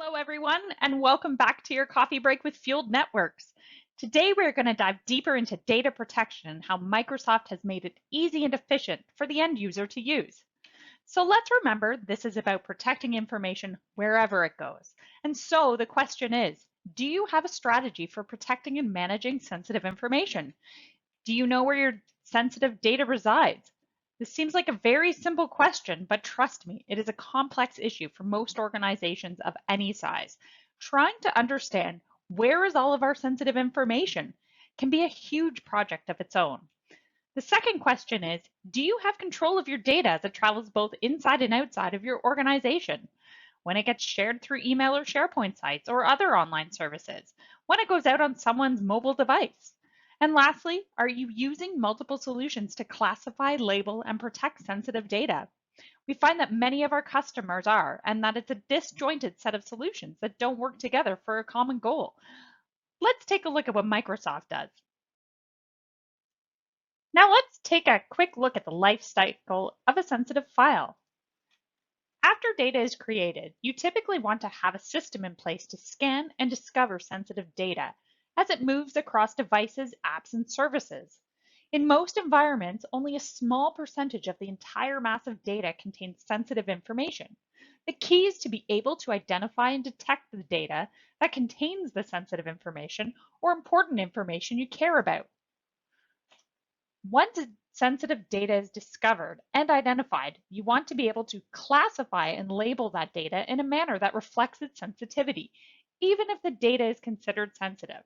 Hello, everyone, and welcome back to your coffee break with Fueled Networks. Today, we're going to dive deeper into data protection and how Microsoft has made it easy and efficient for the end user to use. So let's remember this is about protecting information wherever it goes. And so the question is, do you have a strategy for protecting and managing sensitive information? Do you know where your sensitive data resides? This seems like a very simple question, but trust me, it is a complex issue for most organizations of any size. Trying to understand where is all of our sensitive information can be a huge project of its own. The second question is, do you have control of your data as it travels both inside and outside of your organization? When it gets shared through email or SharePoint sites or other online services, when it goes out on someone's mobile device. And lastly, are you using multiple solutions to classify, label, and protect sensitive data? We find that many of our customers are, and that it's a disjointed set of solutions that don't work together for a common goal. Let's take a look at what Microsoft does. Now let's take a quick look at the life cycle of a sensitive file. After data is created, you typically want to have a system in place to scan and discover sensitive data as it moves across devices, apps, and services. In most environments, only a small percentage of the entire mass of data contains sensitive information. The key is to be able to identify and detect the data that contains the sensitive information or important information you care about. Once sensitive data is discovered and identified, you want to be able to classify and label that data in a manner that reflects its sensitivity, even if the data is considered sensitive.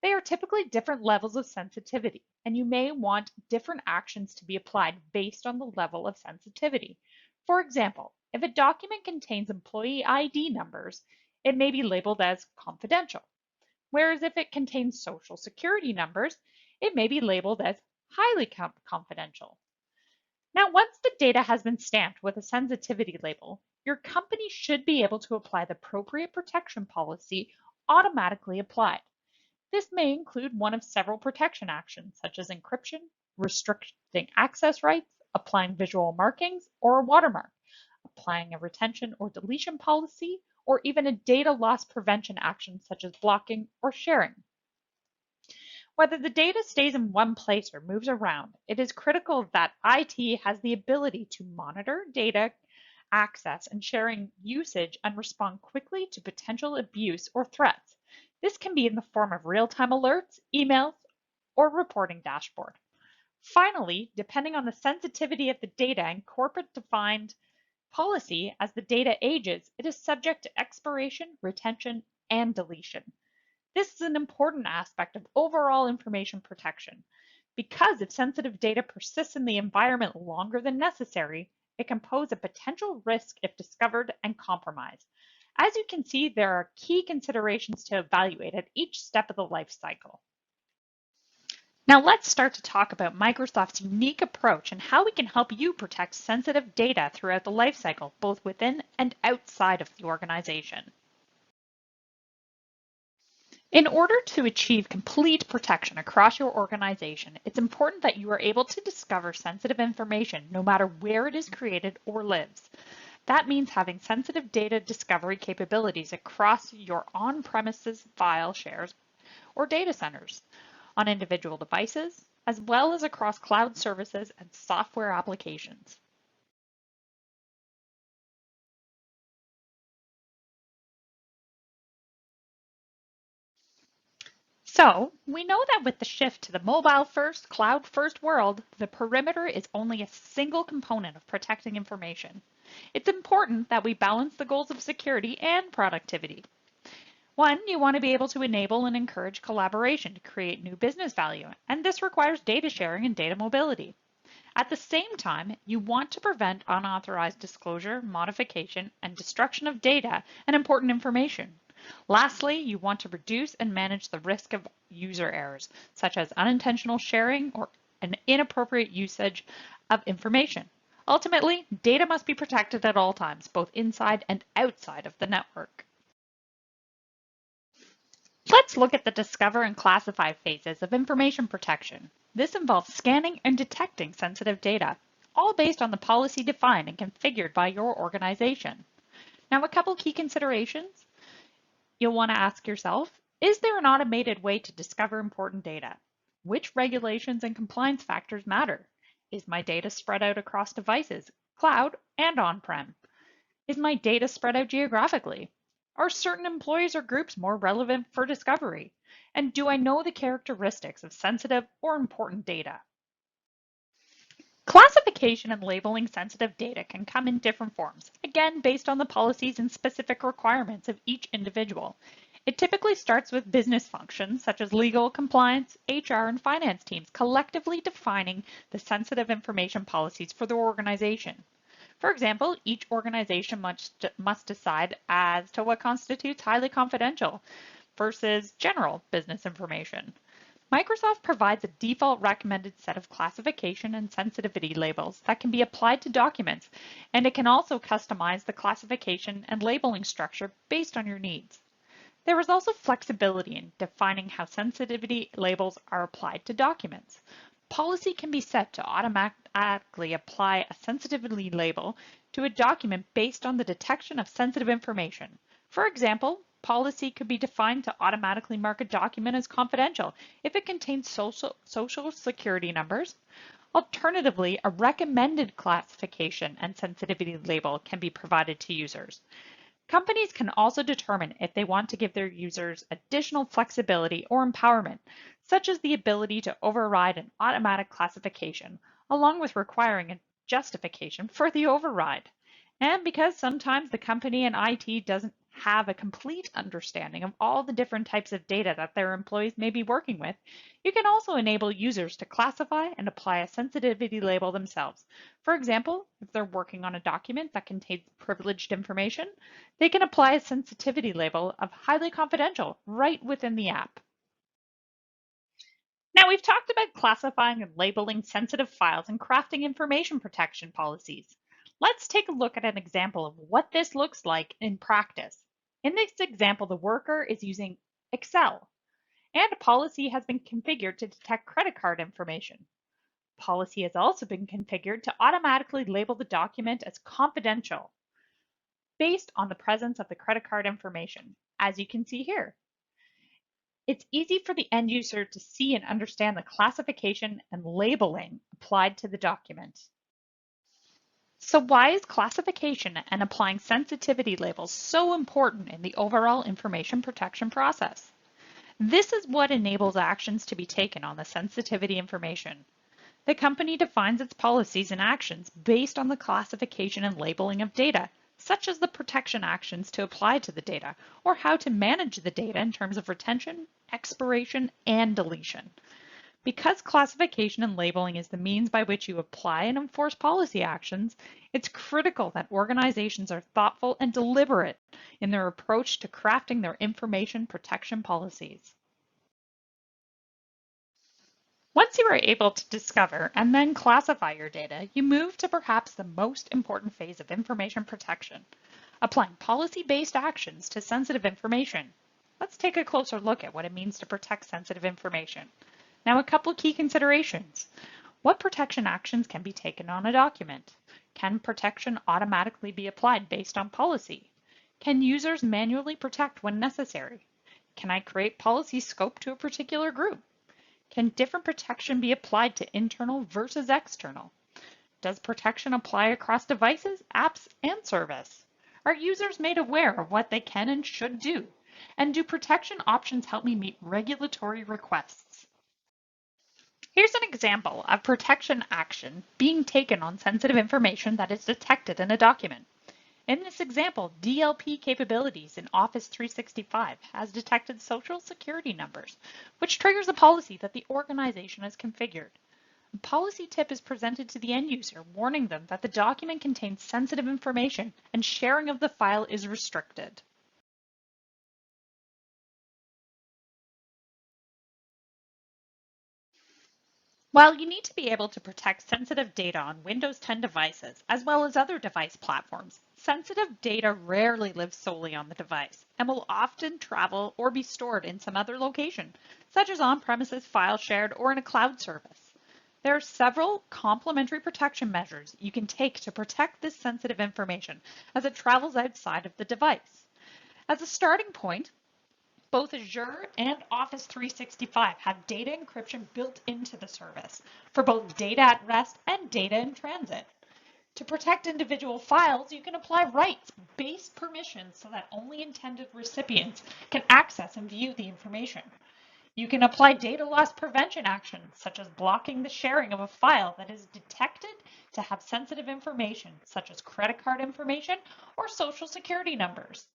They are typically different levels of sensitivity, and you may want different actions to be applied based on the level of sensitivity. For example, if a document contains employee ID numbers, it may be labeled as confidential. Whereas if it contains social security numbers, it may be labeled as highly confidential. Now, once the data has been stamped with a sensitivity label, your company should be able to apply the appropriate protection policy automatically applied. This may include one of several protection actions, such as encryption, restricting access rights, applying visual markings, or a watermark, applying a retention or deletion policy, or even a data loss prevention action, such as blocking or sharing. Whether the data stays in one place or moves around, it is critical that IT has the ability to monitor data access and sharing usage and respond quickly to potential abuse or threats. This can be in the form of real-time alerts, emails, or reporting dashboard. Finally, depending on the sensitivity of the data and corporate defined policy, as the data ages, it is subject to expiration, retention, and deletion. This is an important aspect of overall information protection because if sensitive data persists in the environment longer than necessary, it can pose a potential risk if discovered and compromised. As you can see, there are key considerations to evaluate at each step of the life cycle. Now let's start to talk about Microsoft's unique approach and how we can help you protect sensitive data throughout the life cycle, both within and outside of the organization. In order to achieve complete protection across your organization, it's important that you are able to discover sensitive information no matter where it is created or lives. That means having sensitive data discovery capabilities across your on-premises file shares or data centers, on individual devices, as well as across cloud services and software applications. So we know that with the shift to the mobile first, cloud first world, the perimeter is only a single component of protecting information. It's important that we balance the goals of security and productivity. One, you want to be able to enable and encourage collaboration to create new business value, and this requires data sharing and data mobility. At the same time, you want to prevent unauthorized disclosure, modification, and destruction of data and important information. Lastly, you want to reduce and manage the risk of user errors, such as unintentional sharing or an inappropriate usage of information. Ultimately, data must be protected at all times, both inside and outside of the network. Let's look at the discover and classify phases of information protection. This involves scanning and detecting sensitive data, all based on the policy defined and configured by your organization. Now, a couple key considerations. You'll want to ask yourself, is there an automated way to discover important data? Which regulations and compliance factors matter? Is my data spread out across devices, cloud, and on-prem? Is my data spread out geographically? Are certain employees or groups more relevant for discovery? And do I know the characteristics of sensitive or important data? Classification and labeling sensitive data can come in different forms, again based on the policies and specific requirements of each individual. It typically starts with business functions such as legal, compliance, HR, and finance teams collectively defining the sensitive information policies for the organization. For example, each organization must decide as to what constitutes highly confidential versus general business information. Microsoft provides a default recommended set of classification and sensitivity labels that can be applied to documents, and it can also customize the classification and labeling structure based on your needs. There is also flexibility in defining how sensitivity labels are applied to documents. Policy can be set to automatically apply a sensitivity label to a document based on the detection of sensitive information. For example, policy could be defined to automatically mark a document as confidential if it contains social security numbers. Alternatively, a recommended classification and sensitivity label can be provided to users. Companies can also determine if they want to give their users additional flexibility or empowerment, such as the ability to override an automatic classification, along with requiring a justification for the override. And because sometimes the company and IT doesn't have a complete understanding of all the different types of data that their employees may be working with, you can also enable users to classify and apply a sensitivity label themselves. For example, if they're working on a document that contains privileged information, they can apply a sensitivity label of highly confidential right within the app. Now, we've talked about classifying and labeling sensitive files and crafting information protection policies. Let's take a look at an example of what this looks like in practice. In this example, the worker is using Excel, and a policy has been configured to detect credit card information. Policy has also been configured to automatically label the document as confidential based on the presence of the credit card information, as you can see here. It's easy for the end user to see and understand the classification and labeling applied to the document. So why is classification and applying sensitivity labels so important in the overall information protection process? This is what enables actions to be taken on the sensitivity information. The company defines its policies and actions based on the classification and labeling of data, such as the protection actions to apply to the data, or how to manage the data in terms of retention, expiration, and deletion. Because classification and labeling is the means by which you apply and enforce policy actions, it's critical that organizations are thoughtful and deliberate in their approach to crafting their information protection policies. Once you are able to discover and then classify your data, you move to perhaps the most important phase of information protection, applying policy-based actions to sensitive information. Let's take a closer look at what it means to protect sensitive information. Now, a couple of key considerations. What protection actions can be taken on a document? Can protection automatically be applied based on policy? Can users manually protect when necessary? Can I create policy scope to a particular group? Can different protection be applied to internal versus external? Does protection apply across devices, apps, and service? Are users made aware of what they can and should do? And do protection options help me meet regulatory requests? Here's an example of protection action being taken on sensitive information that is detected in a document. In this example, DLP capabilities in Office 365 has detected social security numbers, which triggers a policy that the organization has configured. A policy tip is presented to the end user, warning them that the document contains sensitive information and sharing of the file is restricted. While you need to be able to protect sensitive data on Windows 10 devices, as well as other device platforms, sensitive data rarely lives solely on the device and will often travel or be stored in some other location, such as on-premises file shared or in a cloud service. There are several complementary protection measures you can take to protect this sensitive information as it travels outside of the device. As a starting point, Both Azure and Office 365 have data encryption built into the service for both data at rest and data in transit. To protect individual files, you can apply rights-based permissions so that only intended recipients can access and view the information. You can apply data loss prevention actions, such as blocking the sharing of a file that is detected to have sensitive information, such as credit card information or social security numbers.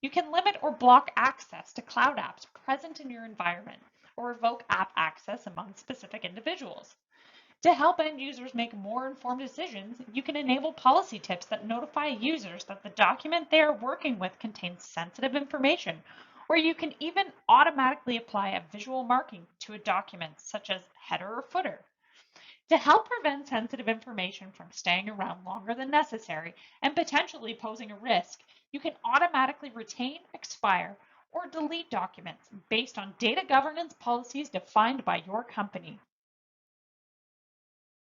You can limit or block access to cloud apps present in your environment, or revoke app access among specific individuals. To help end users make more informed decisions, you can enable policy tips that notify users that the document they are working with contains sensitive information, or you can even automatically apply a visual marking to a document, such as header or footer. To help prevent sensitive information from staying around longer than necessary and potentially posing a risk, you can automatically retain, expire, or delete documents based on data governance policies defined by your company.